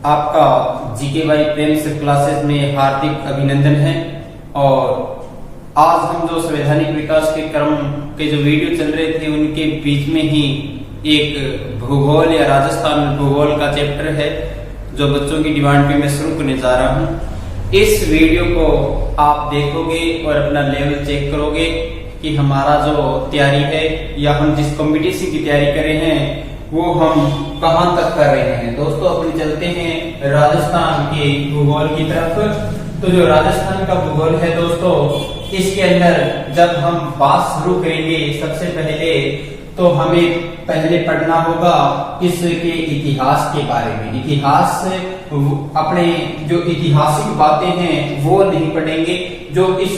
आपका GK by प्रेम से classes में हार्दिक अभिनंदन है। और आज हम जो संवैधानिक विकास के क्रम के जो वीडियो चल रहे थे उनके बीच में ही एक भूगोल या राजस्थान भूगोल का चैप्टर है जो बच्चों की डिमांड पे मैं शुरू करने जा रहा हूँ। इस वीडियो को आप देखोगे और अपना लेवल चेक करोगे कि हमारा जो तैयारी है या हम जिस कंपटीशन की तैयारी कर रहे हैं वो हम कहां तक कर रहे हैं। दोस्तों अपने चलते हैं राजस्थान के भूगोल की तरफ। तो जो राजस्थान का भूगोल है दोस्तों, इसके अंदर जब हम बात शुरू करेंगे सबसे पहले तो हमें पहले पढ़ना होगा इसके इतिहास के बारे में। इतिहास अपने जो ऐतिहासिक बातें हैं वो नहीं पढ़ेंगे, जो इस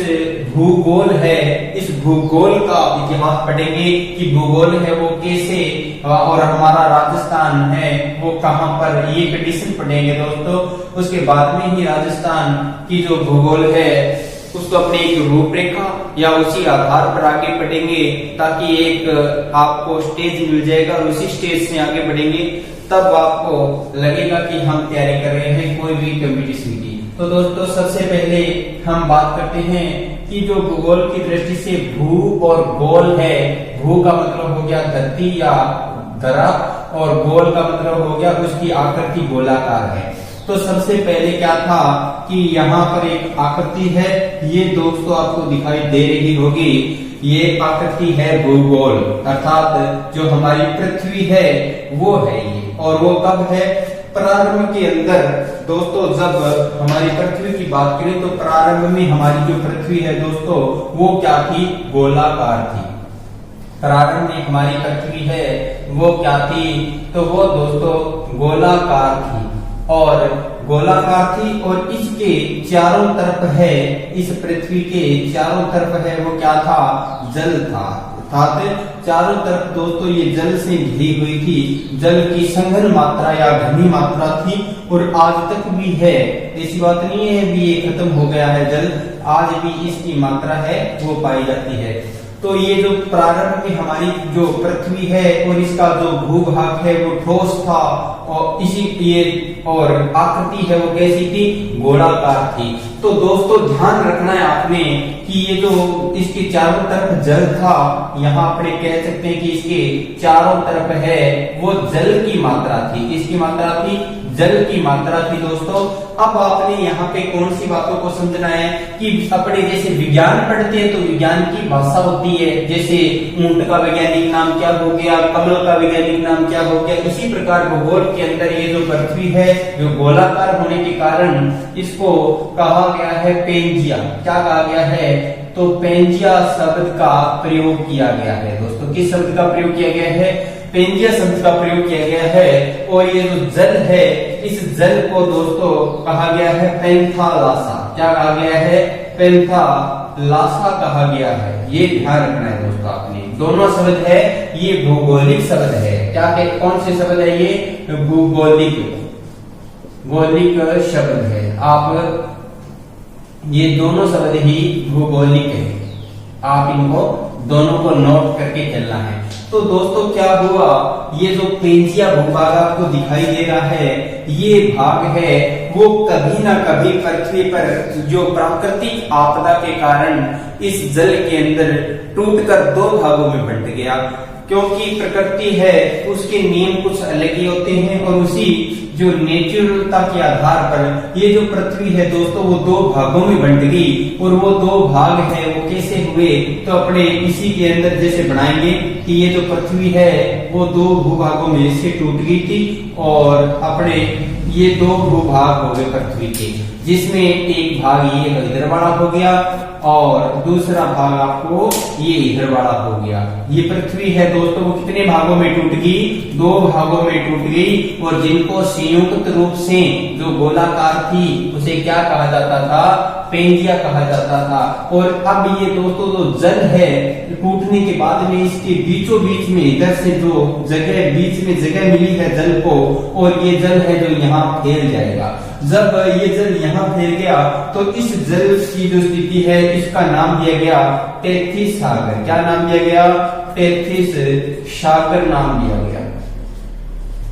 भूगोल है इस भूगोल का इतिहास पढ़ेंगे कि भूगोल है वो कैसे और हमारा राजस्थान है वो कहां पर, ये कंडीशन पढ़ेंगे दोस्तों। उसके बाद में ही राजस्थान की जो भूगोल है उसको अपनी एक रूपरेखा या उसी आधार पर आगे बढ़ेंगे ताकि एक आपको स्टेज मिल जाएगा और उसी स्टेज से आगे बढ़ेंगे तब आपको लगेगा कि हम तैयारी कर रहे हैं कोई भी कंपटीशन की। तो दोस्तों सबसे पहले हम बात करते हैं कि जो भूगोल की दृष्टि से भू और गोल है, भू का मतलब हो गया धरती या धरा और गोल का मतलब हो गया उसकी आकृति गोलाकार है। तो सबसे पहले क्या था कि यहाँ पर एक आकृति है, ये दोस्तों आपको दिखाई दे रही होगी, ये आकृति है भूगोल अर्थात जो हमारी पृथ्वी है वो है ये। और वो कब है? प्रारंभ के अंदर दोस्तों जब हमारी पृथ्वी की बात करें तो प्रारंभ में हमारी जो पृथ्वी है दोस्तों वो क्या थी? गोलाकार थी। प्रारंभ में हमारी पृथ्वी है वो क्या थी? तो वो दोस्तों गोलाकार थी और गोलाकार थी और इसके चारों तरफ है, इस पृथ्वी के चारों तरफ है वो क्या था? जल था। अर्थात चारों तरफ दोस्तों ये जल से घिरी हुई थी, जल की संघन मात्रा या घनी मात्रा थी और आज तक भी है। ऐसी बात नहीं है भी ये खत्म हो गया है जल, आज भी इसकी मात्रा है वो पाई जाती है। तो ये जो प्रारंभ में हमारी जो पृथ्वी है और इसका जो भूभाग है वो ठोस था और इसी ये और आकृति है वो कैसी थी? गोलाकार थी। तो दोस्तों ध्यान रखना है आपने कि ये जो इसके चारों तरफ जल था, यहाँ अपने कह सकते हैं कि इसके चारों तरफ है वो जल की मात्रा थी। इसकी मात्रा थी जल की मात्रा थी दोस्तों। अब आपने यहाँ पे कौन सी बातों को समझना है कि अपने जैसे विज्ञान पढ़ते हैं तो विज्ञान की भाषा होती है, जैसे ऊंट का वैज्ञानिक नाम क्या हो गया, कमल का वैज्ञानिक नाम क्या हो गया, इसी प्रकार भूगोल के अंदर ये जो पृथ्वी है जो गोलाकार होने के कारण इसको कहा गया है पेंजिया। क्या कहा गया है? तो पेंजिया शब्द का प्रयोग किया गया है दोस्तों। किस शब्द का प्रयोग किया गया है? पेंजिया शब्द का प्रयोग किया गया है। और ये जो जल है इस जल को दोस्तों कहा गया है पेंथालासा। क्या कहा गया है? पेंथालासा कहा गया है। ये ध्यान रखना है दोस्तों आपने। दोनों शब्द है ये भौगोलिक शब्द है। क्या है? कौन से शब्द है ये? भूगोलिक शब्द है। आप ये दोनों शब्द ही भूगोलिक है, आप इनको दोनों को नोट करके चलना है। तो दोस्तों क्या हुआ, ये जो पेंजिया भूभाग आपको दिखाई दे रहा है ये भाग है वो कभी ना कभी पृथ्वी पर जो प्राकृतिक आपदा के कारण इस जल के अंदर टूटकर दो भागों में बंट गया। क्योंकि प्रकृति है उसके नियम कुछ अलग ही होते हैं और उसी जो नेचुरलता के आधार पर ये जो पृथ्वी है दोस्तों वो दो भागों में बंट गई। और वो दो भाग है वो कैसे हुए? तो अपने इसी के अंदर जैसे बनाएंगे कि ये जो पृथ्वी है वो दो भूभागों में से टूट गई थी और अपने ये दो भूभाग हो गए पृथ्वी के, जिसमें एक भाग ये इधर वाला हो गया और दूसरा भाग आपको ये इधर वाला हो गया। ये पृथ्वी है दोस्तों वो कितने भागों में टूट गई? दो भागों में टूट गई और जिनको संयुक्त रूप से जो गोलाकार थी उसे क्या कहा जाता था? पेंजिया कहा जाता था। और अब ये दोस्तों जो जल है टूटने के बाद में इसके बीचों बीच में इधर से जो जगह बीच में जगह मिली है जल को और ये जल है जो यहाँ फैल जाएगा। जब ये जल यहाँ फैल गया तो इस जल की जो स्थिति है इसका नाम दिया गया टेथिस सागर। क्या नाम दिया गया? टेथिस सागर नाम दिया गया।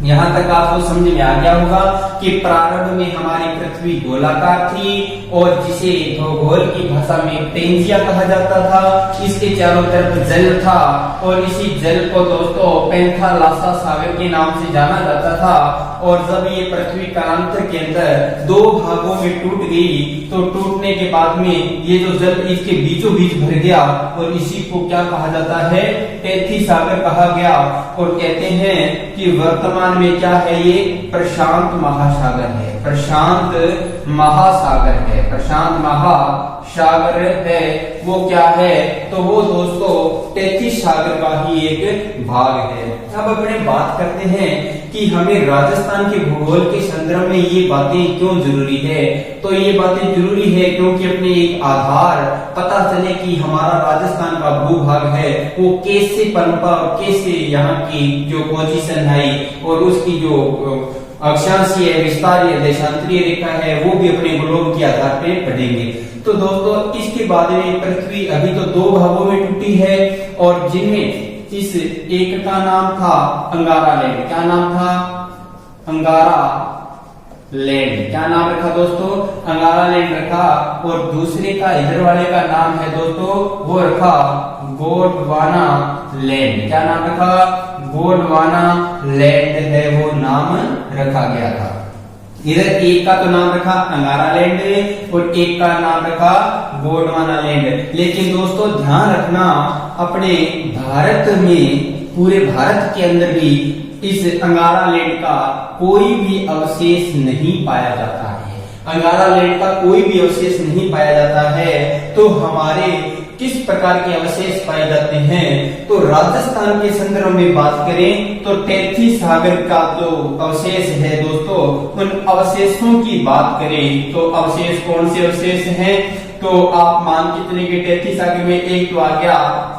यहाँ तक आपको समझ में आ गया होगा कि प्रारंभ में हमारी पृथ्वी गोलाकार थी और जिसे भूगोल की भाषा में पेंजिया कहा जाता था। इसके चारों तरफ जल था और इसी जल को दोस्तों पेंथालासा सागर के नाम से जाना जाता था। और जब ये पृथ्वी कालांतर के अंदर दो भागों में टूट गई तो टूटने के बाद में ये जो जल इसके बीचों बीच भर गया और इसी को क्या कहा जाता है, टेथी सागर कहा गया। और कहते हैं कि वर्तमान में क्या है, ये प्रशांत महासागर है, प्रशांत महासागर है, प्रशांत महासागर है। वो क्या है, तो वो दोस्तों टेथी सागर का ही एक भाग है। अब अपने बात करते हैं कि हमें राजस्थान के भूगोल के संदर्भ में ये बातें क्यों जरूरी है। तो ये बातें जरूरी है क्योंकि अपने एक आधार पता चले कि हमारा राजस्थान का भूभाग है वो कैसे पनपा और कैसे यहाँ की जो पोजीशन है और उसकी जो अक्षांशीय विस्तारीय देशांतरीय रेखा है वो भी अपने ग्लोब के आधार पे पढ़ेंगे। तो दोस्तों इसके बाद में पृथ्वी अभी तो दो भागों में टूटी है और जिनमें इस एक का नाम था अंगारा लैंड। क्या नाम था, अंगारा लैंड। क्या नाम रखा दोस्तों, अंगारा लैंड रखा। और दूसरे का इधर वाले का नाम है दोस्तों वो रखा गोंडवाना लैंड। क्या नाम रखा, गोंडवाना लैंड है वो नाम रखा गया था। इधर एक का तो नाम रखा अंगारा लैंड और एक का नाम रखा गोंडवाना लैंड। लेकिन दोस्तों ध्यान रखना अपने भारत में, पूरे भारत के अंदर भी इस अंगारा लैंड का कोई भी अवशेष नहीं पाया जाता है। अंगारा लैंड का कोई भी अवशेष नहीं पाया जाता है। तो हमारे किस प्रकार के अवशेष पाए जाते हैं, तो राजस्थान के संदर्भ में बात करें तो टेथी सागर का जो अवशेष है दोस्तों, उन अवशेषों की बात करें तो अवशेष कौन से अवशेष हैं, तो आप मान के चलिए कि टेथी सागर में एक तो आ गया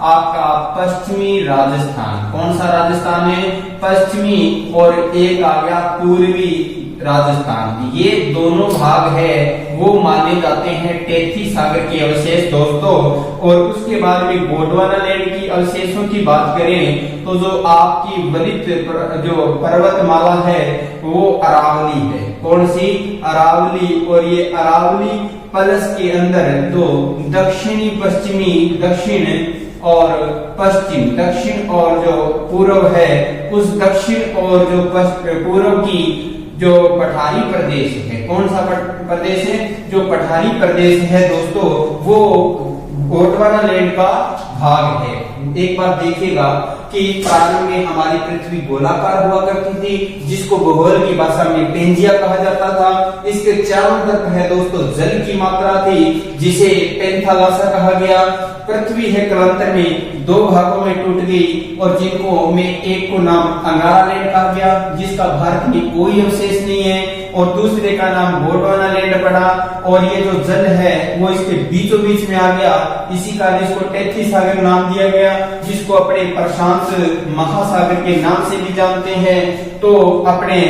आपका पश्चिमी राजस्थान। कौन सा राजस्थान है, पश्चिमी। और एक आ गया पूर्वी राजस्थान। ये दोनों भाग है वो माने जाते हैं टेथी सागर के अवशेष दोस्तों। और उसके बाद में गोंडवाना लैंड की अवशेषों की बात करें तो जो आपकी वलित जो पर्वतमाला है वो अरावली है। कौन सी, अरावली। और ये अरावली प्लस के अंदर तो दक्षिणी पश्चिमी, दक्षिण और पश्चिम, दक्षिण और जो पूर्व है उस दक्षिण और जो पूर्व की जो पठारी प्रदेश है, कौन सा प्रदेश है, जो पठारी प्रदेश है दोस्तों वो गोंडवाना लैंड का भाग है। एक बार देखिएगा कि प्रारंभ में हमारी पृथ्वी गोलाकार हुआ करती थी जिसको भूगोल की भाषा में पेंजिया कहा जाता था। इसके चारों तरफ है दोस्तों जल की मात्रा थी जिसे पेंथालासा कहा गया। पृथ्वी है कालांतर में दो भागों में टूट गई और जिनको में एक को नाम अंगारा लैंड कहा गया जिसका भारत में कोई अवशेष नहीं है और दूसरे का नाम गोंडवाना लैंड पड़ा। और ये जो जल है वो इसके बीचों बीच में आ गया, इसी कारण इसको टेथी सागर नाम दिया गया जिसको अपने प्रशांत महासागर के नाम से भी जानते हैं। तो अपने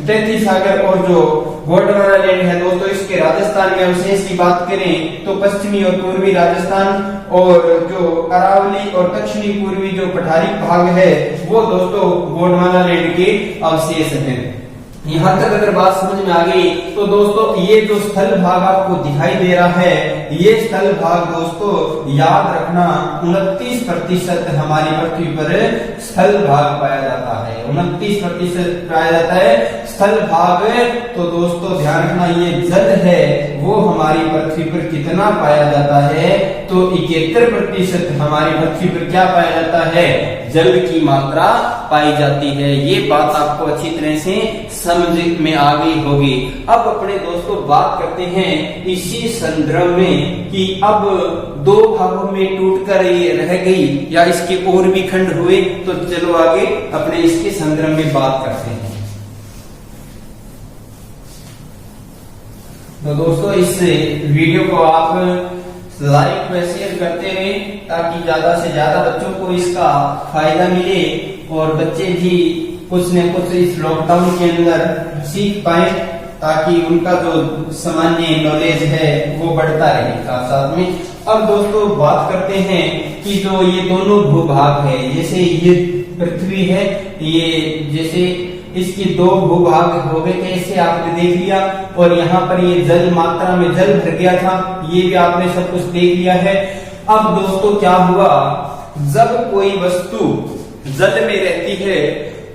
टेथी सागर और जो गोंडवाना लैंड है दोस्तों इसके राजस्थान में अवशेष की बात करें तो पश्चिमी और पूर्वी राजस्थान और जो अरावली और दक्षिणी पूर्वी जो पठारी भाग है वो दोस्तों गोंडवाना लैंड के अवशेष हैं। यहाँ तक अगर बात समझ में आ गई तो दोस्तों ये जो स्थल भाग आपको दिखाई दे रहा है ये स्थल भाग दोस्तों याद रखना 29% हमारी पृथ्वी पर स्थल भाग पाया जाता है। 29% पाया जाता है स्थल भाग। तो दोस्तों ध्यान रखना ये जल है वो हमारी पृथ्वी पर कितना पाया जाता है, तो 71% हमारी पृथ्वी पर क्या पाया जाता है, जल की मात्रा पाई जाती है। ये बात आपको अच्छी तरह से समझ में आ गई होगी। अब अपने दोस्तों बात करते हैं इसी संदर्भ में कि अब दो भागों में टूटकर ये रह गई या इसके और भी खंड हुए, तो चलो आगे अपने इसके संदर्भ में बात करते हैं। तो दोस्तों इस वीडियो को आप लाइक व शेयर करते रहे ताकि ज्यादा से ज्यादा बच्चों को इसका फायदा मिले और बच्चे भी कुछ न कुछ इस लॉकडाउन के अंदर सीख पाए ताकि उनका जो सामान्य नॉलेज है वो बढ़ता रहे साथ साथ में। अब दोस्तों बात करते हैं कि जो ये दोनों भूभाग है, जैसे ये पृथ्वी है, ये जैसे इसके दो भूभाग हो गए थे, इसे आपने देख लिया। और यहाँ पर ये जल मात्रा में जल भर गया था, ये भी आपने सब कुछ देख लिया है। अब दोस्तों क्या हुआ, जब कोई वस्तु जल में रहती है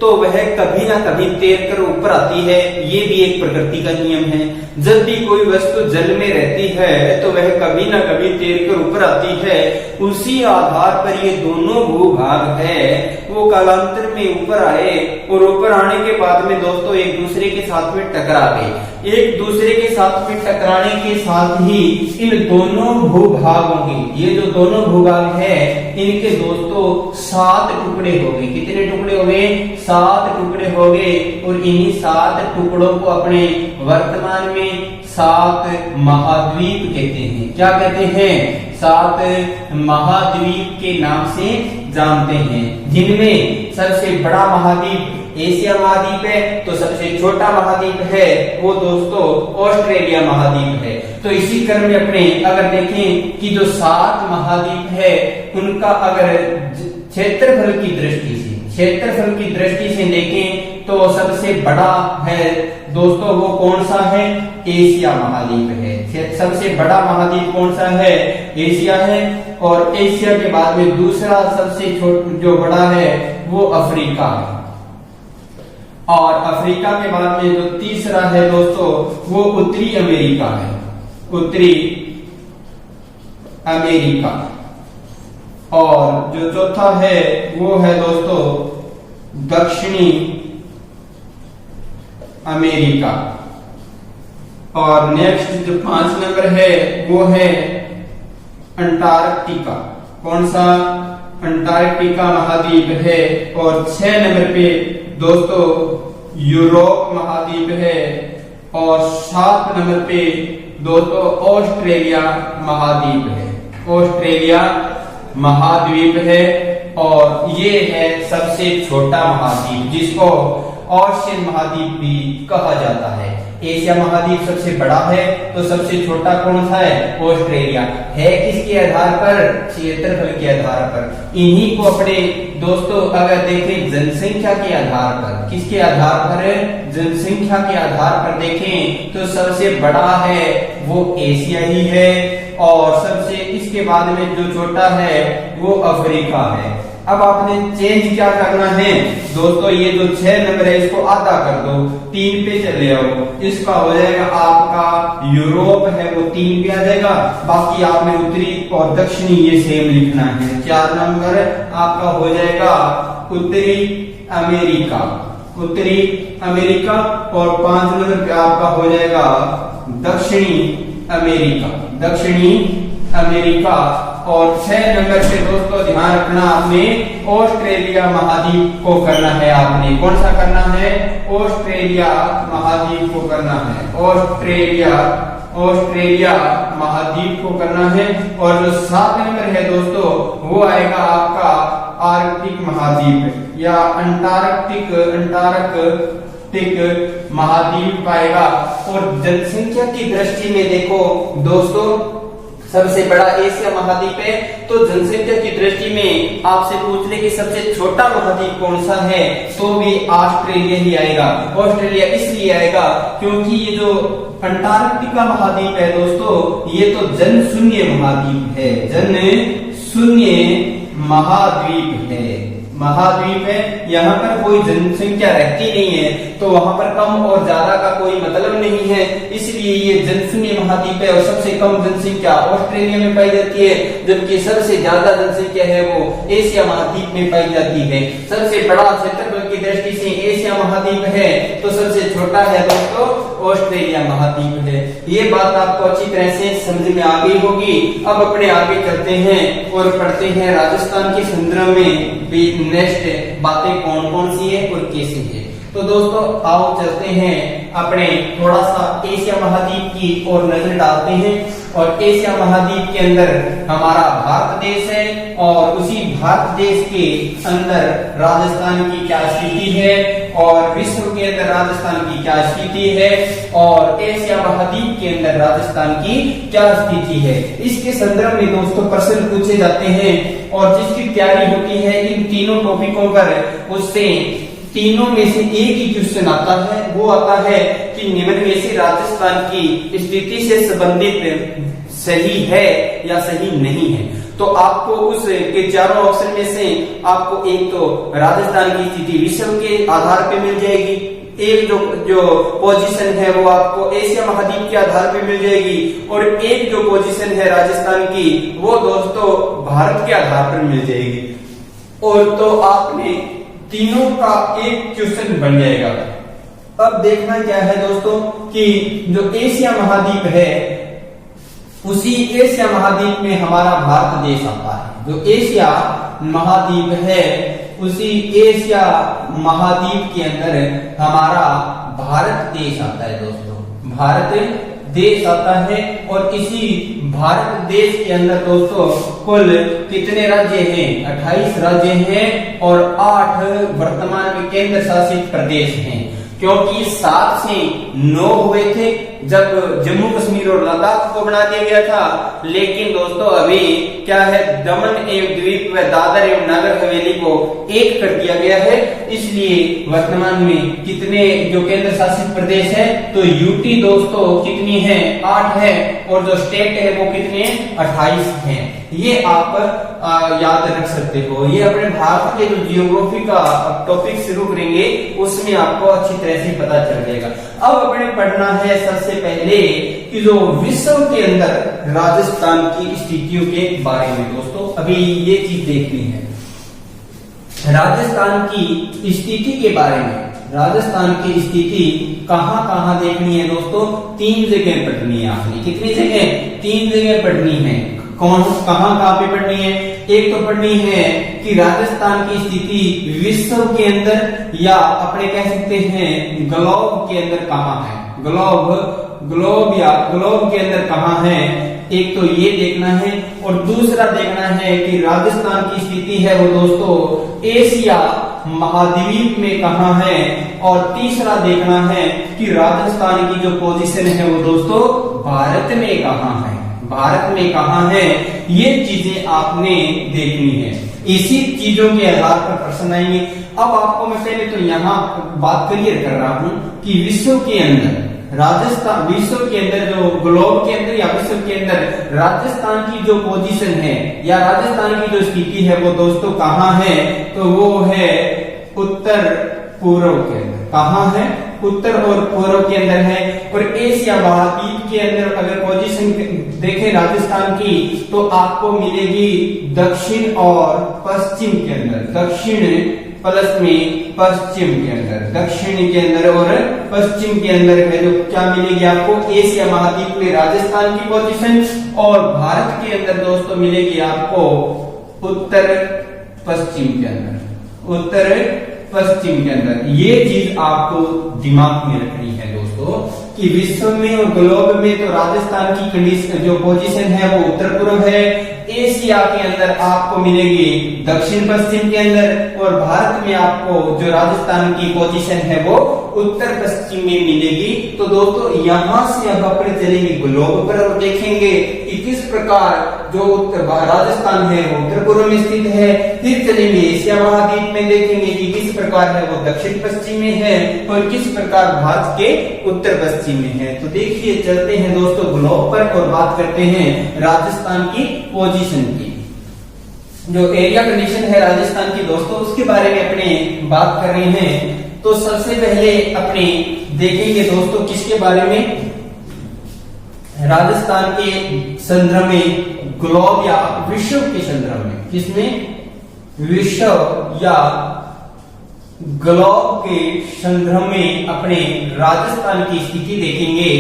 तो वह कभी ना कभी तैर कर ऊपर आती है, ये भी एक प्रकृति का नियम है। जब भी कोई वस्तु जल में रहती है तो वह कभी ना कभी तैर कर ऊपर आती है। उसी आधार पर ये दोनों भूभाग है वो कालांतर में ऊपर आए, और ऊपर आने के बाद में दोस्तों एक दूसरे के साथ में टकरा गए। एक दूसरे के साथ में टकराने के साथ ही इन दोनों भूभागों के, ये जो दोनों भूभाग है इनके दोस्तों 7 टुकड़े हो गए। कितने टुकड़े हो गए? 7 टुकड़े हो गए। और इन्हीं 7 टुकड़ों को अपने वर्तमान में 7 महाद्वीप कहते हैं। क्या कहते हैं? 7 महाद्वीप के नाम से जानते हैं, जिनमें सबसे बड़ा महाद्वीप एशिया महाद्वीप है, तो सबसे छोटा महाद्वीप है वो दोस्तों ऑस्ट्रेलिया महाद्वीप है। तो इसी क्रम में अपने अगर देखें कि जो 7 महाद्वीप है उनका अगर क्षेत्रफल की दृष्टि से देखें तो सबसे बड़ा है दोस्तों वो कौन सा है? एशिया महाद्वीप है। सबसे बड़ा महाद्वीप कौन सा है? एशिया है। और एशिया के बाद में दूसरा सबसे जो बड़ा है वो अफ्रीका है। और अफ्रीका के बाद में जो तीसरा है दोस्तों वो उत्तरी अमेरिका है, उत्तरी अमेरिका। और जो चौथा है वो है दोस्तों दक्षिणी अमेरिका। और नेक्स्ट जो 5 नंबर है वो है अंटार्कटिका। कौन सा? अंटार्कटिका महाद्वीप है। और 6 नंबर पे दोस्तों यूरोप महाद्वीप है। और 7 नंबर पे दोस्तों ऑस्ट्रेलिया महाद्वीप है, ऑस्ट्रेलिया महाद्वीप है। और ये है सबसे छोटा महाद्वीप जिसको ओशियन महाद्वीप भी कहा जाता है। एशिया महाद्वीप सबसे बड़ा है तो सबसे छोटा कौन सा है? ऑस्ट्रेलिया है। किसके आधार पर? क्षेत्रफल के आधार पर। इन्हीं को अपने दोस्तों अगर देखें जनसंख्या के आधार पर, किसके आधार पर? जनसंख्या के आधार पर देखें तो सबसे बड़ा है वो एशिया ही है। और सबसे इसके बाद में जो छोटा है वो अफ्रीका है। अब आपने चेंज क्या करना है दोस्तों, ये जो 6 नंबर है इसको आधा कर दो, 3 पे चले आओ। इसका हो जाएगा आपका यूरोप है वो 3 पे आ जाएगा। बाकी आपने उत्तरी और दक्षिणी ये सेम लिखना है। 4 नंबर आपका हो जाएगा उत्तरी अमेरिका, उत्तरी अमेरिका। और 5 नंबर पे आपका हो जाएगा दक्षिणी अमेरिका, दक्षिणी अमेरिका। और 6 नंबर पे दोस्तों ध्यान रखना आपने ऑस्ट्रेलिया महाद्वीप को करना है। आपने कौन सा करना है? ऑस्ट्रेलिया महाद्वीप को करना है, ऑस्ट्रेलिया महाद्वीप को करना है। और जो 7 नंबर है दोस्तों वो आएगा आपका आर्कटिक महाद्वीप या अंटार्कटिक महाद्वीप आएगा। और जनसंख्या की दृष्टि में देखो दोस्तों सबसे बड़ा एशिया महाद्वीप है, तो जनसंख्या की दृष्टि में आपसे पूछ ले कि सबसे छोटा महाद्वीप कौन सा है, तो भी ऑस्ट्रेलिया ही आएगा। ऑस्ट्रेलिया इसलिए आएगा क्योंकि ये जो अंटार्कटिका महाद्वीप है दोस्तों ये तो जन शून्य महाद्वीप है, जन शून्य महाद्वीप है। यहाँ पर कोई जनसंख्या रहती नहीं है, तो वहां पर कम और ज्यादा का कोई मतलब नहीं है, इसलिए ये जनशून्य महाद्वीप है। और सबसे कम जनसंख्या ऑस्ट्रेलिया में पाई जाती है, जबकि सबसे ज्यादा जनसंख्या है वो एशिया महाद्वीप में पाई जाती है। सबसे बड़ा क्षेत्रफल की दृष्टि से एशिया महाद्वीप है, तो सबसे छोटा है दोस्तों ऑस्ट्रेलिया महाद्वीप है। ये बात आपको अच्छी तरह से समझ में आ गई होगी। अब अपने आगे चलते हैं और पढ़ते हैं राजस्थान के संदर्भ में भी नेक्स्ट बातें कौन कौन सी है और कैसी है। तो दोस्तों आओ चलते हैं अपने थोड़ा सा एशिया महाद्वीप की ओर नजर डालते हैं। और एशिया महाद्वीप के अंदर हमारा भारत देश है, और उसी भारत देश के अंदर राजस्थान की क्या स्थिति है, और विश्व के अंदर राजस्थान की क्या स्थिति है, और एशिया महाद्वीप के अंदर राजस्थान की क्या स्थिति है, इसके संदर्भ में दोस्तों प्रश्न पूछे जाते हैं। और जिसकी तैयारी होती है इन तीनों टॉपिकों पर, उससे तीनों में से एक ही क्वेश्चन आता है, वो आता है कि निम्न में से राजस्थान की स्थिति से संबंधित सही है या सही नहीं है। तो आपको उस के चारों ऑप्शन में से आपको एक तो राजस्थान की स्थिति विश्व के आधार पे मिल जाएगी, एक जो पोजीशन है वो आपको एशिया महाद्वीप के आधार पे मिल जाएगी, और एक जो पोजीशन है राजस्थान की वो दोस्तों भारत के आधार पर मिल जाएगी। और तो आपने तीनों का एक क्वेश्चन बन जाएगा। अब देखना क्या है दोस्तों कि जो एशिया महाद्वीप है उसी एशिया महाद्वीप में हमारा भारत देश आता है। जो एशिया महाद्वीप है उसी एशिया महाद्वीप के अंदर हमारा भारत देश आता है दोस्तों, भारत देश आता है। और इसी भारत देश के अंदर दोस्तों कुल कितने राज्य हैं? 28 राज्य हैं और 8 वर्तमान में केंद्र शासित प्रदेश हैं, क्योंकि 7 से 9 हुए थे जब जम्मू कश्मीर और लद्दाख को बना दिया गया था। लेकिन दोस्तों अभी क्या है, दमन एवं द्वीप व दादर एवं नगर हवेली को एक कर दिया गया है। इसलिए वर्तमान में कितने जो केंद्र शासित प्रदेश है, तो यूटी दोस्तों कितनी है? 8 है, और जो स्टेट है वो कितने? 28 हैं। ये आप याद रख सकते हो। ये अपने भारत के जो जियोग्राफी का टॉपिक शुरू करेंगे उसमें आपको अच्छी तरह से पता चल जाएगा। अब अपने पढ़ना है सबसे पहले कि जो विश्व के अंदर राजस्थान की स्थितियों के बारे में दोस्तों अभी ये चीज देखनी है। राजस्थान की स्थिति के बारे में, राजस्थान की स्थिति कहां कहां देखनी है दोस्तों? 3 जगह पढ़नी है आपने। कितनी जगह? 3 जगह पढ़नी है। कौन कहां पे पढ़नी है? एक तो पढ़नी है कि राजस्थान की स्थिति विश्व के अंदर या अपने कह सकते हैं ग्लोब के अंदर कहां है, ग्लोब के अंदर कहां है, एक तो ये देखना है। और दूसरा देखना है कि राजस्थान की स्थिति है वो दोस्तों एशिया महाद्वीप में कहां है। और तीसरा देखना है कि राजस्थान की जो पोजीशन है वो दोस्तों भारत में कहां है, भारत में कहां है। ये चीजें आपने देखनी है। इसी चीजों के आधार पर प्रश्न आएंगे। अब आपको मैं पहले तो यहाँ बात क्लियर कर रहा हूं कि विश्व के अंदर राजस्थान, विश्व के अंदर जो ग्लोब के अंदर या विश्व के अंदर राजस्थान की जो पोजीशन है या राजस्थान की जो स्थिति है वो दोस्तों कहां है? तो वो है उत्तर पूर्व के अंदर। कहां है? उत्तर और पूर्व के अंदर है। और एशिया महाद्वीप के अंदर अगर पोजीशन देखें राजस्थान की तो आपको मिलेगी दक्षिण और पश्चिम के अंदर, दक्षिण प्लस में पश्चिम के अंदर, दक्षिण के अंदर और पश्चिम के अंदर है जो क्या मिलेगी आपको? एशिया महाद्वीप में राजस्थान की पोजीशन, और भारत के अंदर दोस्तों मिलेगी आपको उत्तर पश्चिम के अंदर, उत्तर पश्चिम के अंदर। ये चीज आपको दिमाग में रखनी है दोस्तों कि विश्व में और ग्लोब में तो राजस्थान की कंडीशन जो पोजीशन है वो उत्तर पूर्व है। एशिया के अंदर आपको मिलेगी दक्षिण पश्चिम के अंदर, और भारत में आपको जो राजस्थान की पोजीशन है वो उत्तर पश्चिम में मिलेगी। तो दोस्तों यहां से अब अपने चलेंगे ग्लोब पर और देखेंगे कि किस प्रकार जो राजस्थान है वो उत्तर पूर्व में स्थित है। फिर चलेंगे एशिया महाद्वीप में, देखेंगे कि किस प्रकार है वो दक्षिण पश्चिम में है और किस प्रकार भारत के उत्तर पश्चिम में है। तो देखिए चलते हैं दोस्तों ग्लोब पर और बात करते हैं राजस्थान की पोजीशन की। जो एरिया कंडीशन है राजस्थान की दोस्तों उसके बारे में अपने बात कर रहे हैं। तो सबसे पहले अपने देखेंगे दोस्तों किसके बारे में? राजस्थान के संदर्भ में, ग्लोब या विश्व के संदर्भ में। किसमें? विश्व या ग्लोब के संदर्भ में अपने राजस्थान की स्थिति देखेंगे।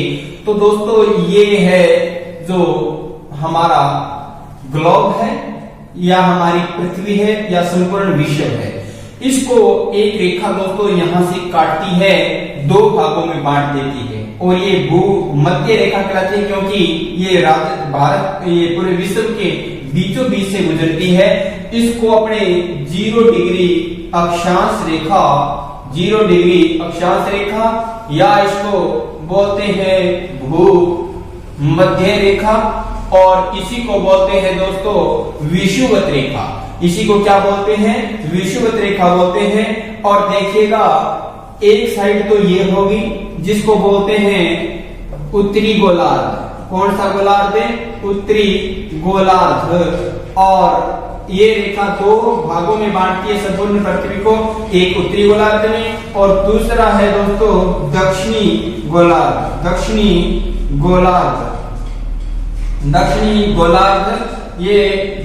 तो दोस्तों ये है जो हमारा ग्लोब है या हमारी पृथ्वी है या संपूर्ण विश्व है। इसको एक रेखा दोस्तों यहां से काटती है, 2 भागों में बांट देती है, और ये भू मध्य रेखा कहलाती है क्योंकि ये भारत ये पूरे विश्व के बीचों बीच से गुजरती है। इसको अपने 0 डिग्री अक्षांश रेखा, 0 डिग्री अक्षांश रेखा, या इसको बोलते हैं भू मध्य रेखा, और इसी को बोलते हैं दोस्तों विषुवत रेखा। इसी को क्या बोलते हैं? विषुवत रेखा बोलते हैं। और देखिएगा एक साइड तो ये होगी जिसको बोलते हैं उत्तरी गोलार्ध। कौन सा गोलार्ध है? उत्तरी गोलार्ध। और ये रेखा दो भागों में बांटती है संपूर्ण पृथ्वी को, एक उत्तरी गोलार्ध में और दूसरा है दोस्तों दक्षिणी गोलार्ध। दक्षिणी गोलार्ध ये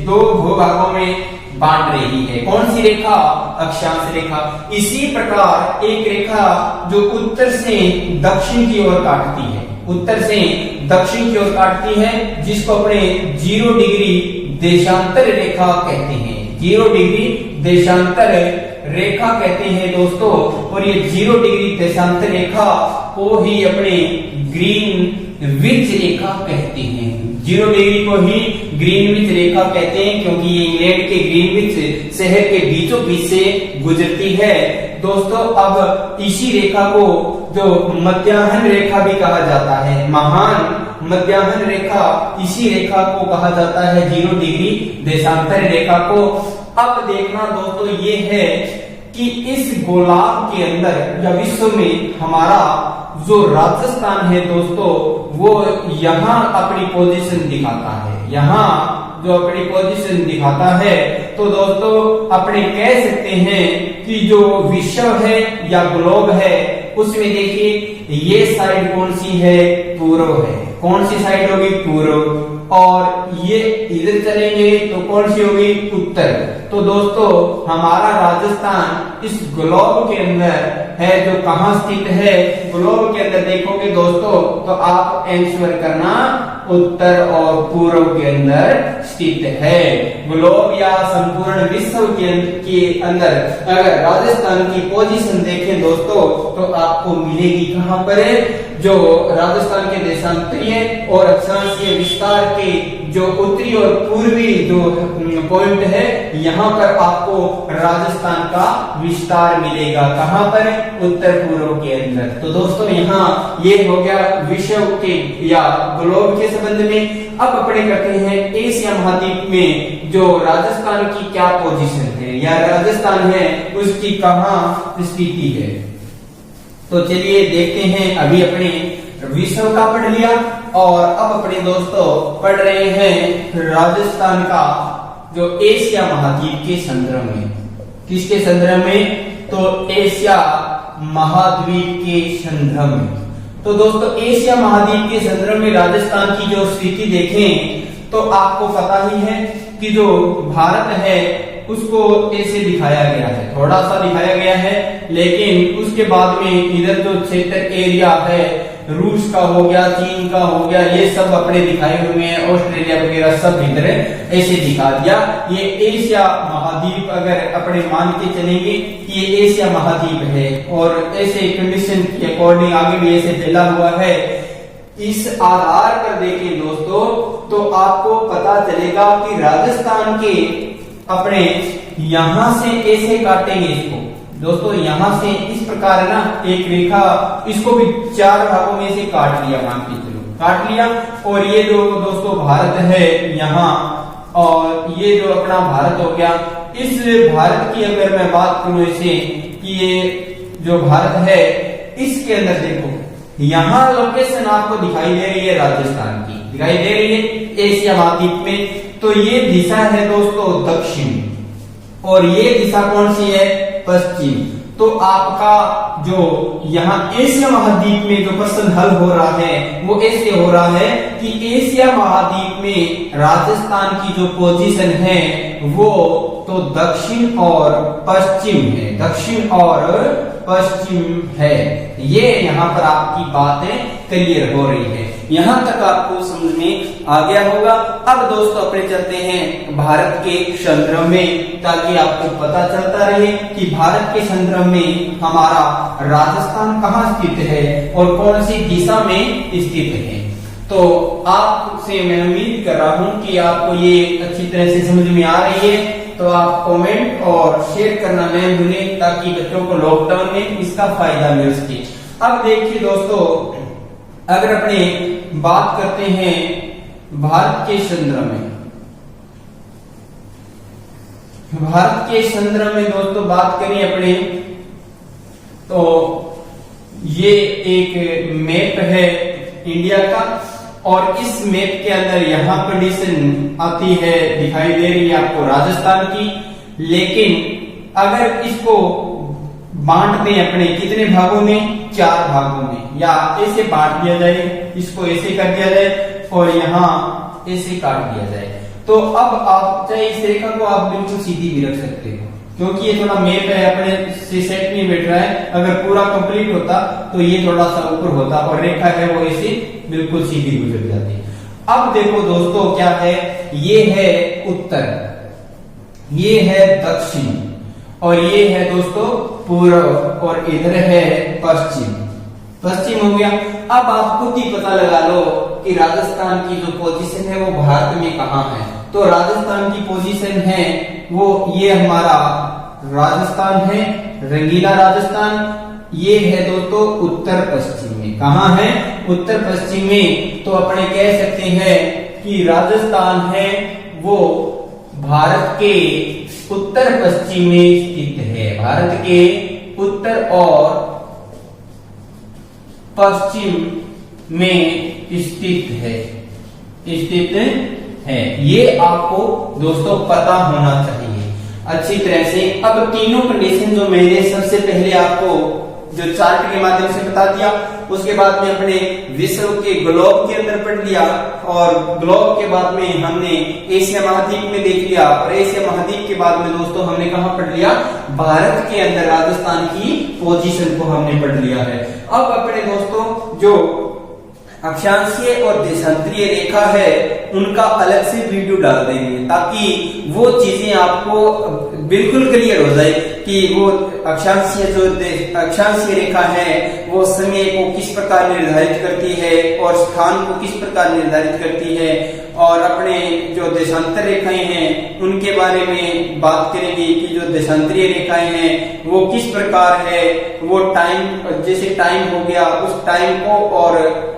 दो भूभागों में बांट रही है। कौन सी रेखा? अक्षांश रेखा। इसी प्रकार एक रेखा जो उत्तर से दक्षिण की ओर काटती है, उत्तर से दक्षिण की ओर काटती है, जिसको अपने 0 डिग्री देशांतर रेखा कहते हैं। 0 डिग्री देशांतर रेखा कहते हैं दोस्तों। और ये 0 डिग्री देशांतर रेखा को ही अपने ग्रीनविच रेखा कहते हैं। 0 डिग्री को ही ग्रीनविच रेखा कहते हैं क्योंकि ये इंग्लैंड के ग्रीनविच शहर के बीचों बीच से गुजरती है दोस्तों। अब इसी रेखा को जो मध्याह्न रेखा भी कहा जाता है, महान मध्याह्न रेखा, इसी रेखा को कहा जाता है 0 डिग्री देशांतर रेखा को। अब देखना दोस्तों ये है कि इस गोलार्ध के अंदर या विश्व में हमारा जो राजस्थान है दोस्तों वो यहाँ अपनी पोजीशन दिखाता है। यहाँ जो अपनी पोजीशन दिखाता है तो दोस्तों अपने कह सकते हैं कि जो विश्व है या ग्लोब है उसमें देखिए ये साइड कौन सी है? पूर्व है। कौन सी साइड होगी? पूर्व। और ये इधर चलेंगे तो कौन सी होगी? उत्तर। तो दोस्तों हमारा राजस्थान इस ग्लोब के अंदर है जो कहाँ स्थित है? ग्लोब के अंदर देखोगे दोस्तों तो आप आंसर करना उत्तर और पूर्व के अंदर स्थित है। ग्लोब या संपूर्ण विश्व के अंदर अगर राजस्थान की पोजीशन देखें दोस्तों तो आपको मिलेगी कहां पर? जो राजस्थान के देशांतरीय और अक्षांशीय विस्तार के जो उत्तरी और पूर्वी जो पॉइंट है यहाँ पर आपको राजस्थान का विस्तार मिलेगा। कहां पर? उत्तर पूर्व के अंदर। तो दोस्तों यहाँ ये हो गया विश्व के या ग्लोब के संबंध में। अब अपने करते हैं एशिया महाद्वीप में जो राजस्थान की क्या पोजीशन है या राजस्थान है उसकी कहाँ स्थिति है। तो चलिए देखते हैं। अभी अपने विश्व का पढ़ लिया और अब अपने दोस्तों पढ़ रहे हैं राजस्थान का जो एशिया महाद्वीप के संदर्भ में। किसके संदर्भ में? तो एशिया महाद्वीप के संदर्भ में। तो दोस्तों एशिया महाद्वीप के संदर्भ में राजस्थान की जो स्थिति देखें तो आपको पता ही है कि जो भारत है उसको ऐसे दिखाया गया है, थोड़ा सा दिखाया गया है, लेकिन उसके बाद में इधर जो क्षेत्र एरिया है रूस का हो गया, चीन का हो गया, ये सब अपने दिखाए हुए हैं, ऑस्ट्रेलिया वगैरह सब इधर ऐसे दिखा दिया। ये एशिया महाद्वीप अगर अपने मान के चलेंगे कि ये एशिया महाद्वीप है और ऐसे कंडीशन के अकॉर्डिंग आगे भी ऐसे फैला हुआ है। इस आधार पर देखें दोस्तों तो आपको पता चलेगा कि राजस्थान के अपने यहां से ऐसे काटेंगे इसको दोस्तों, यहां से इस प्रकार है ना एक रेखा, इसको भी 4 भागों में से काट लिया, मान के चलो काट लिया। और ये जो दोस्तों भारत है यहाँ और ये जो अपना भारत हो गया, इस भारत की अगर मैं बात करूं इसे कि ये जो भारत है इसके अंदर देखो यहाँ लोकेशन आपको दिखाई दे रही है राजस्थान की, दिखाई दे रही है एशिया महाद्वीप में। तो ये दिशा है दोस्तों दक्षिण और ये दिशा कौन सी है? पश्चिम। तो आपका जो यहाँ एशिया महाद्वीप में जो प्रश्न हल हो रहा है वो ऐसे हो रहा है कि एशिया महाद्वीप में राजस्थान की जो पोजीशन है वो तो दक्षिण और पश्चिम है, दक्षिण और पश्चिम है। ये यहाँ पर आपकी बातें क्लियर हो रही है, यहाँ तक आपको समझ में आ गया होगा। अब दोस्तों अपने चलते हैं भारत के संदर्भ में, ताकि आपको पता चलता रहे कि भारत के संदर्भ में हमारा राजस्थान कहाँ स्थित है और कौन सी दिशा में स्थित है। तो आपसे मैं उम्मीद कर रहा हूँ कि आपको ये अच्छी तरह से समझ में आ रही है। तो आप कमेंट और शेयर करना न भूलें ताकि बच्चों को लॉकडाउन में इसका फायदा मिल सके। अब देखिए दोस्तों, अगर अपने बात करते हैं भारत के संदर्भ में, भारत के संदर्भ में दोस्तों बात करें अपने तो ये एक मैप है इंडिया का, और इस मैप के अंदर यहाँ कंडीशन आती है, दिखाई दे रही है आपको राजस्थान की। लेकिन अगर इसको बांट दें अपने कितने भागों में, 4 भागों में, या ऐसे बांट दिया जाए, इसको ऐसे कर दिया जाए और यहाँ ऐसे काट दिया जाए, तो अब आप चाहे इस रेखा को आप बिल्कुल सीधी भी रख सकते हो, क्योंकि ये थोड़ा मैप है अपने से सेट नहीं बैठ रहा है। अगर पूरा कंप्लीट होता तो ये थोड़ा सा ऊपर होता, और रेखा है वो ऐसे बिल्कुल सीधी गुजर जाती। अब देखो दोस्तों क्या है, ये है उत्तर, ये है दक्षिण, और ये है दोस्तों पूर्व, और इधर है पश्चिम। पश्चिम हो गया। अब आप खुद ही पता लगा लो कि राजस्थान की जो पोजीशन है वो भारत में कहाँ है। तो राजस्थान की पोजीशन है वो, ये हमारा राजस्थान है, रंगीला राजस्थान। ये है दोस्तों उत्तर पश्चिम में। कहाँ है? उत्तर पश्चिम में। तो अपने कह सकते हैं कि राजस्थान है वो भारत के उत्तर पश्चिम में स्थित है, भारत के उत्तर और पश्चिम में स्थित है, ये आपको दोस्तों पता होना चाहिए अच्छी तरह से। अब तीनों कंडीशन जो मैंने सबसे पहले आपको जो चार्ट के माध्यम से बता दिया, उसके बाद में अपने विश्व के ग्लोब के अंदर पढ़ लिया, और ग्लोब के बाद में हमने एशिया महाद्वीप में देख लिया, और एशिया महाद्वीप के बाद में दोस्तों हमने कहा पढ़ लिया, भारत के अंदर राजस्थान की पोजीशन को हमने पढ़ लिया है। अब अपने दोस्तों जो अक्षांशीय और देशांतरीय रेखा है उनका अलग से वीडियो डाल देंगे, ताकि वो चीजें आपको बिल्कुल क्लियर हो जाए कि वो अक्षांशीय रेखा है वो समय को किस प्रकार निर्धारित करती है और स्थान को किस प्रकार निर्धारित करती है, और अपने जो देशांतर रेखाएं हैं उनके बारे में बात करेंगे कि जो देशांतरीय रेखाएं हैं वो किस प्रकार है, वो टाइम, जैसे टाइम हो गया उस टाइम को, और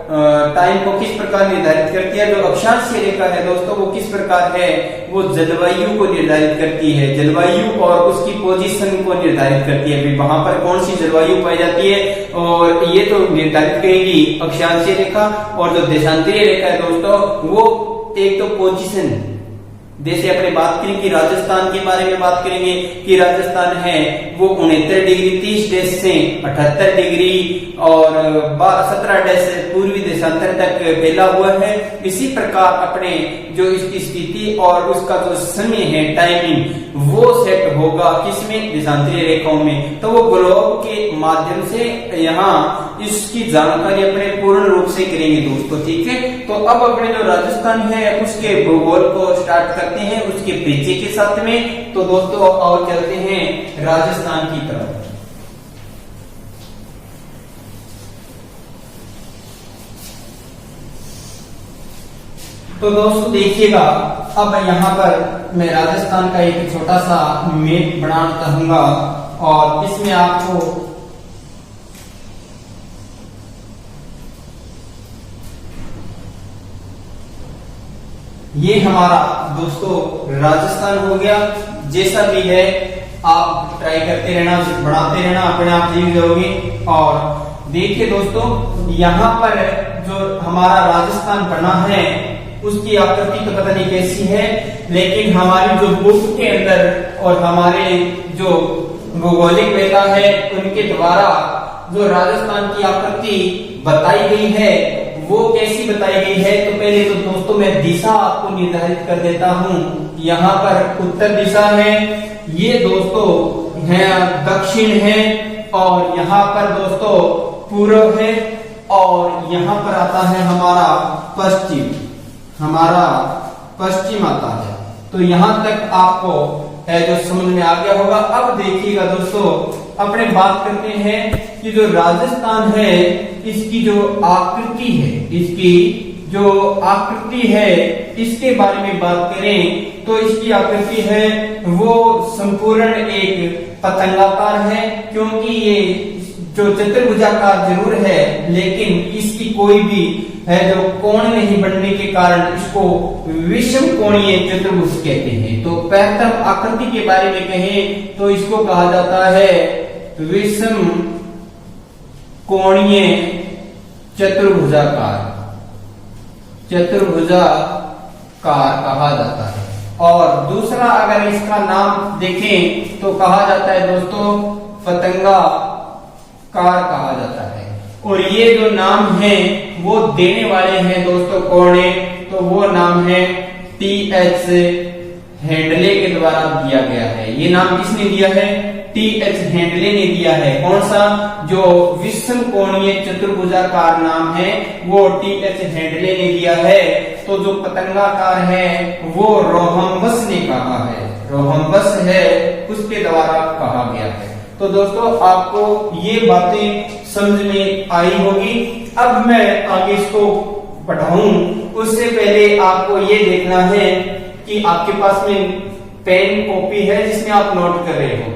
टाइम को किस प्रकार निर्धारित करती है। जो अक्षांशीय रेखा है दोस्तों वो किस प्रकार है, वो जलवायु को निर्धारित करती है, जलवायु और उसकी पोजीशन को निर्धारित करती है, भी वहां पर कौन सी जलवायु पाई जाती है, और ये तो निर्धारित करेगी अक्षांशीय रेखा। और जो देशांतरीय रेखा है दोस्तों वो एक तो पोजीशन, जैसे अपने बात करें कि राजस्थान के बारे में बात करेंगे कि राजस्थान है वो 69 डिग्री 30 डेश से 78 डिग्री और 17 डेश से पूर्वी देशांतर तक फैला हुआ है। इसी प्रकार अपने जो इसकी स्थिति और उसका जो समय है, टाइमिंग, वो सेट होगा किसमें, देशांतरीय रेखाओं में। तो वो ग्लोब के माध्यम से यहाँ इसकी जानकारी अपने पूर्ण रूप से करेंगे दोस्तों, ठीक है। तो अब अपने जो राजस्थान है उसके भूगोल को स्टार्ट करते हैं उसके परिचय के साथ में। तो दोस्तों और चलते हैं राजस्थान की तरफ। तो दोस्तों देखिएगा, अब यहाँ पर मैं राजस्थान का एक छोटा सा मैप बनाना चाहूंगा, और इसमें आपको ये हमारा दोस्तों राजस्थान हो गया। जैसा भी है आप ट्राई करते रहना, बढ़ाते रहना, अपने आप सीख जाओगे। और देखिए दोस्तों, यहाँ पर जो हमारा राजस्थान बना है उसकी आकृति तो पता नहीं कैसी है, लेकिन हमारी जो बुक के अंदर और हमारे जो भौगोलिक वेता है उनके द्वारा जो राजस्थान की आकृति बताई गई है वो कैसी बताई गई है। तो पहले तो दोस्तों मैं दिशा आपको निर्धारित कर देता हूँ। यहाँ पर उत्तर दिशा है, ये दोस्तों है दक्षिण है, और यहाँ पर दोस्तों पूर्व है, और यहाँ पर आता है हमारा पश्चिम, हमारा पश्चिम आता है। तो यहाँ तक आपको है जो समझ में आ गया होगा। अब देखिएगा दोस्तों, अपने बात करते हैं कि जो राजस्थान है इसकी जो आकृति है, इसकी जो आकृति है इसके बारे में बात करें तो इसकी आकृति है वो संपूर्ण एक पतंगाकार है, क्योंकि ये जो चतुर्भुजाकार जरूर है लेकिन इसकी कोई भी है जो कोण नहीं बनने के कारण इसको विषम कोणीय चतुर्भुज कहते हैं। तो प्रथम आकृति के बारे में कहें तो इसको कहा जाता है विषम कोणीय चतुर्भुजाकार कहा जाता है। और दूसरा अगर इसका नाम देखें तो कहा जाता है दोस्तों पतंगाकार कहा जाता है। और ये जो नाम है वो देने वाले हैं दोस्तों कौन है, तो वो नाम है टी.एच. हेंडले के द्वारा दिया गया है। ये नाम किसने दिया है? टी.एच. हेंडले ने दिया है। कौन सा? जो विषम कोणीय चतुर्भुजाकार नाम है वो टी.एच. हेंडले ने दिया है। तो जो पतंगाकार है वो रोहम्बस ने कहा है, रोहम्बस है उसके द्वारा कहा गया है। तो दोस्तों आपको ये बातें समझ में आई होगी। अब मैं आगे इसको पढ़ाऊं उससे पहले आपको ये देखना है कि आपके पास में पेन कॉपी है जिसमें आप नोट कर रहे हो,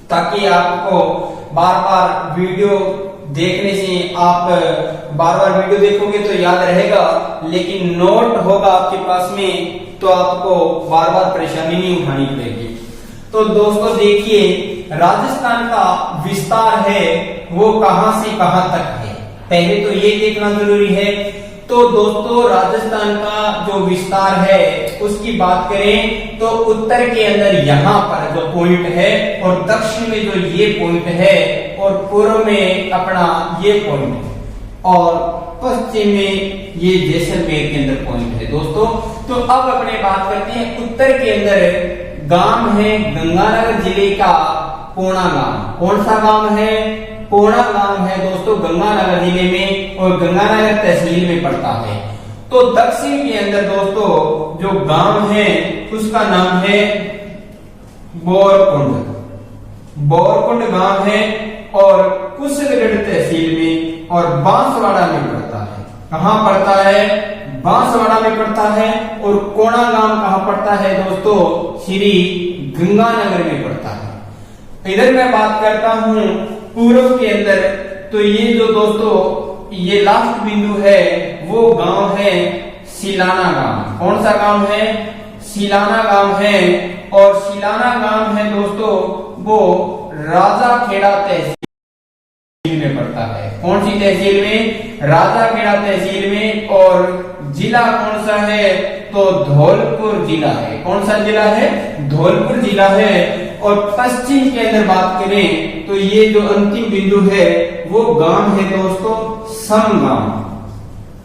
ताकि आपको बार बार वीडियो देखने से आप बार बार वीडियो देखोगे तो याद रहेगा, लेकिन नोट होगा आपके पास में तो आपको बार बार परेशानी नहीं उठानी पड़ेगी। तो दोस्तों देखिए, राजस्थान का विस्तार है वो कहां से कहां तक है, पहले तो ये देखना जरूरी है। तो दोस्तों राजस्थान का जो विस्तार है उसकी बात करें तो उत्तर के अंदर यहाँ पर जो पॉइंट है, और दक्षिण में जो ये पॉइंट है, और पूर्व में अपना ये पॉइंट है, और पश्चिम में ये जैसलमेर के अंदर पॉइंट है दोस्तों। तो अब अपने बात करते हैं उत्तर के अंदर गांव है गंगानगर जिले का कोणा गांव। कौन सा गांव है? कोणा गांव है दोस्तों गंगानगर जिले में, और गंगानगर तहसील में पड़ता है। तो दक्षिण के अंदर दोस्तों जो गांव है उसका नाम है बोरकुंड, बोरकुंड गांव है, और कुशलगढ़ तहसील में और बांसवाड़ा में पड़ता है। कहां पड़ता है? बांसवाड़ा में पड़ता है। और कोणा गांव कहां पड़ता है दोस्तों? श्री गंगानगर में पड़ता है। इधर मैं बात करता हूं पूर्व के अंदर, तो ये जो दोस्तों ये लास्ट बिंदु है वो गांव है सिलाना गांव। कौन सा गांव है? सिलाना गांव है। और सिलाना गांव है दोस्तों वो राजाखेड़ा तहसील में पड़ता है। कौन सी तहसील में? राजाखेड़ा तहसील में। और जिला कौन सा है? तो धौलपुर जिला है। कौन सा जिला है? धौलपुर जिला है। और पश्चिम के अंदर बात करें तो ये जो अंतिम बिंदु है वो गांव है दोस्तों सम गांव।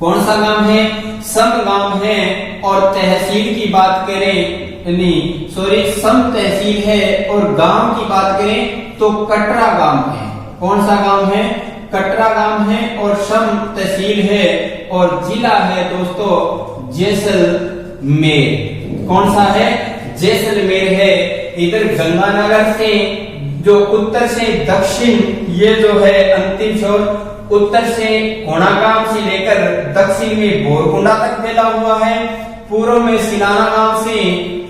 कौन सा गांव है? सम गांव है। और तहसील की बात करें सम तहसील है। और गांव की बात करें तो कटरा गांव है। कौन सा गांव है? कटरा गांव है। और सम तहसील है। और जिला है दोस्तों जैसलमेर। कौन सा है? जैसलमेर है। इधर गंगानगर से जो उत्तर से दक्षिण ये जो है अंतिम छोर, उत्तर से कोणा गांव से लेकर दक्षिण में बोरकुंडा तक फैला हुआ है। पूर्व में सिलाना गांव से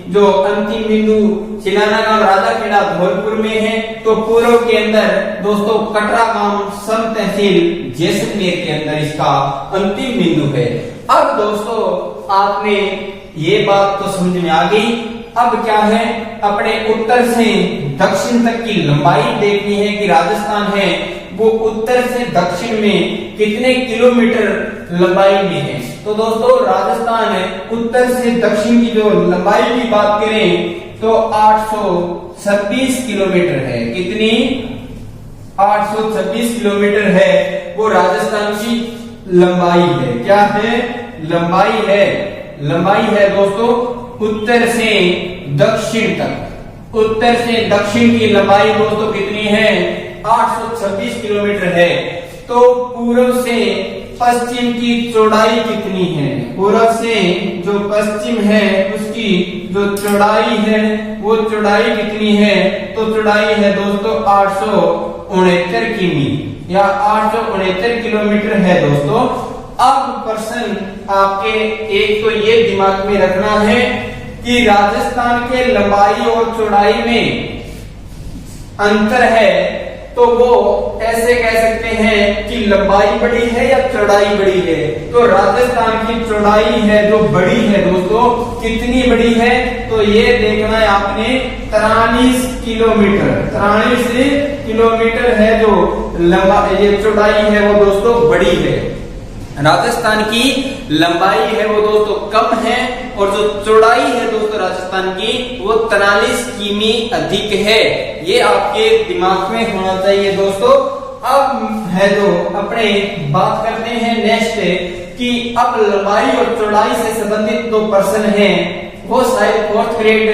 जो अंतिम बिंदु सिलाना गांव राजाखेड़ा धौलपुर में है। तो पूर्व के अंदर दोस्तों कटरा गांव सम तहसील जैसलमेर के अंदर इसका अंतिम बिंदु है। अब दोस्तों आपने ये बात तो समझ में आ गई। अब क्या है, अपने उत्तर से दक्षिण तक की लंबाई देखनी है कि राजस्थान है वो उत्तर से दक्षिण में कितने किलोमीटर लंबाई में है। तो दोस्तों राजस्थान उत्तर से दक्षिण की जो लंबाई की बात करें तो 826 किलोमीटर है। कितनी? 826 किलोमीटर है वो राजस्थान की लंबाई है। क्या है? लंबाई है। लंबाई है दोस्तों उत्तर से दक्षिण तक। उत्तर से दक्षिण की लंबाई दोस्तों कितनी है? 826 किलोमीटर है। तो पूर्व से पश्चिम की चौड़ाई कितनी है? पूर्व से जो पश्चिम है उसकी जो चौड़ाई है वो चौड़ाई कितनी है? तो चौड़ाई है दोस्तों 869 किमी या 869 किलोमीटर है दोस्तों। अब प्रश्न आपके एक तो ये दिमाग में रखना है कि राजस्थान के लंबाई और चौड़ाई में अंतर है तो वो ऐसे कह सकते हैं कि लंबाई बड़ी है या चौड़ाई बड़ी है। तो राजस्थान की चौड़ाई है जो बड़ी है दोस्तों, कितनी बड़ी है तो ये देखना है आपने 43 किलोमीटर। 43 किलोमीटर है जो लंबाई, ये चौड़ाई है वो दोस्तों बड़ी है। राजस्थान की लंबाई है वो दोस्तों कम है और जो चौड़ाई है दोस्तों राजस्थान की वो 43 किमी अधिक है। ये आपके दिमाग में होना चाहिए दोस्तों। अब है जो अपने बात करते हैं नेक्स्ट कि अब लंबाई और चौड़ाई से संबंधित जो प्रश्न है वो शायद 4th ग्रेड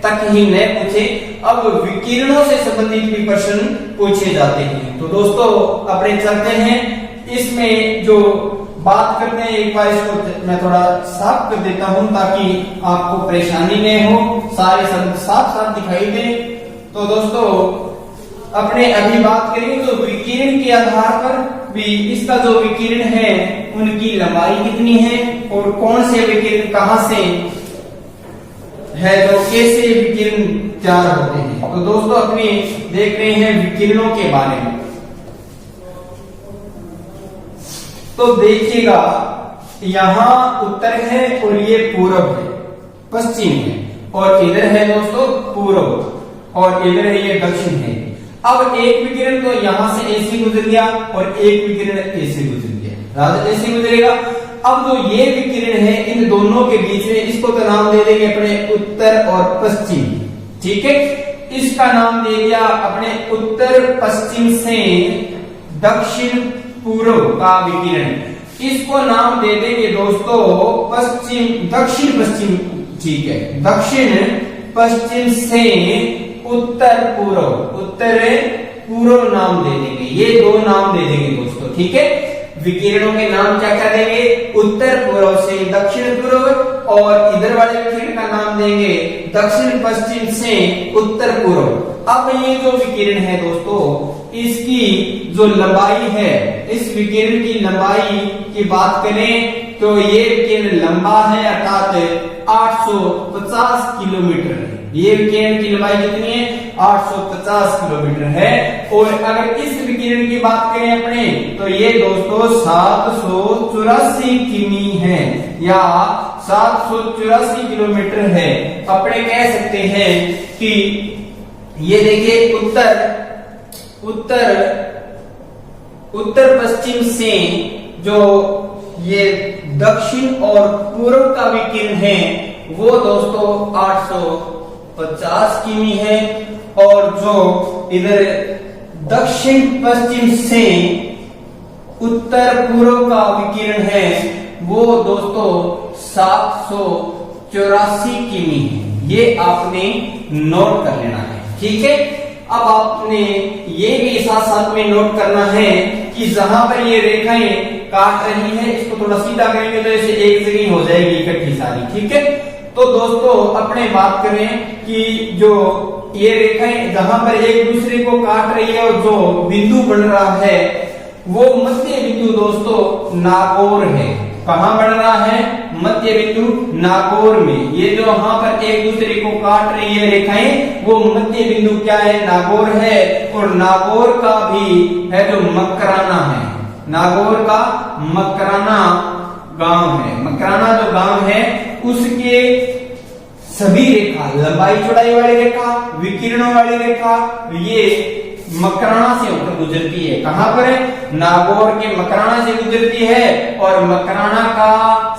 तक ही न पूछे, अब विकिरणों से संबंधित भी प्रश्न पूछे जाते हैं। तो दोस्तों अपने चलते हैं, इसमें जो बात करते हैं एक बार इसको मैं थोड़ा साफ कर देता हूं ताकि आपको परेशानी नहीं हो, सारे शब्द साफ साफ दिखाई दे। तो दोस्तों अपने अभी बात करेंगे तो विकिरण के आधार पर भी इसका जो विकिरण है उनकी लंबाई कितनी है और कौन से विकिरण कहां से है जो कैसे विकिरण तैयार होते हैं। तो दोस्तों अपने देख रहे हैं विकिरणों के बारे में। तो देखिएगा यहां उत्तर है और ये पूर्व है, पश्चिम है, और इधर है दोस्तों पूर्व और इधर है ये दक्षिण है। अब एक विकिरण तो यहां से ऐसे गुजर गया और एक विकिरण ऐसे गुजर गया, ऐसे गुजरेगा। अब जो ये विकिरण है इन दोनों के बीच में इसको तो नाम दे देंगे अपने उत्तर और पश्चिम, ठीक है। इसका नाम दे दिया अपने उत्तर पश्चिम से दक्षिण पूर्व का विकिरण, इसको नाम दे देंगे दोस्तों पश्चिम दक्षिण पश्चिम, ठीक है। दक्षिण पश्चिम से उत्तर पूर्व, उत्तर पूर्व नाम दे देंगे, ये दो नाम दे देंगे दोस्तों, ठीक है। विकिरणों के नाम क्या क्या देंगे, उत्तर पूर्व से दक्षिण पूर्व, और इधर वाले विकिरण का नाम देंगे दक्षिण पश्चिम से उत्तर पूर्व। अब ये जो विकिरण है दोस्तों इसकी जो लंबाई है, इस विकिरण की लंबाई की बात करें तो ये विकिरण लंबा है अर्थात 850 किलोमीटर है। ये विकिरण की लंबाई कितनी है, 850 किलोमीटर है। और अगर इस विकिरण की बात करें अपने तो ये दोस्तों 784 किमी है या 784 किलोमीटर है। अपने कह सकते हैं कि ये देखिए उत्तर पश्चिम से जो ये दक्षिण और पूर्व का विकिरण है वो दोस्तों 850 किमी है, और जो इधर दक्षिण पश्चिम से उत्तर पूर्व का विकिरण है वो दोस्तों 784 किमी है। ये आपने नोट कर लेना है, ठीक है। अब आपने ये भी साथ साथ में नोट करना है कि जहां पर ये रेखाएं काट रही है इसको थोड़ा सीधा करेंगे तो इसे एक जगह हो जाएगी इकट्ठी सारी, ठीक है। तो दोस्तों अपने बात करें कि जो ये रेखाएं जहां पर एक दूसरे को काट रही है और जो बिंदु बन रहा है वो मध्य बिंदु दोस्तों नागौर है। कहां बन रहा है, मध्य बिंदु नागौर में। ये जो वहां पर एक दूसरे को काट रही है रेखाएं वो मध्य बिंदु क्या है, नागौर है। और नागौर का भी है जो मकराना है, नागौर का मकराना गांव है। मकराना जो गांव है उसके सभी रेखा, लंबाई चौड़ाई वाली रेखा, विकिरणों वाली रेखा, ये मकराना से होकर गुजरती है। कहां पर है, नागौर के मकराना से गुजरती है। और मकराना का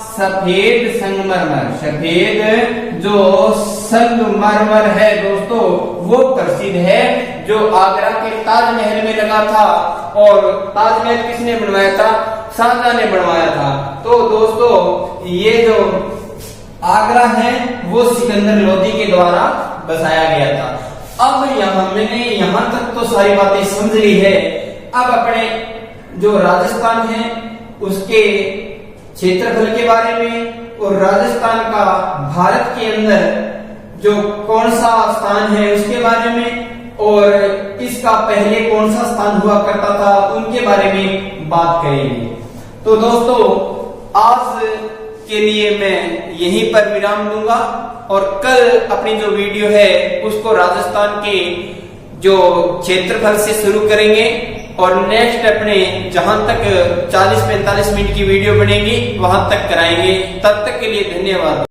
सफेद संगमरमर, सफेद जो संगमरमर है दोस्तों वो प्रसिद्ध है, जो आगरा के ताजमहल में लगा था। और ताजमहल किसने बनवाया था, शाहजहां ने बनवाया था। तो दोस्तों ये जो आगरा है वो सिकंदर लोदी के द्वारा बसाया गया था। अब मैंने यहां तक तो सारी बातें समझ ली है। अब अपने जो राजस्थान है उसके क्षेत्रफल के बारे में और राजस्थान का भारत के अंदर जो कौन सा स्थान है उसके बारे में और इसका पहले कौन सा स्थान हुआ करता था उनके बारे में बात करेंगे। तो दोस्तों आज के लिए मैं यहीं पर विराम दूंगा और कल अपनी जो वीडियो है उसको राजस्थान के जो क्षेत्रफल से शुरू करेंगे और नेक्स्ट अपने जहां तक 40-45 मिनट की वीडियो बनेगी वहां तक कराएंगे। तब तक के लिए धन्यवाद।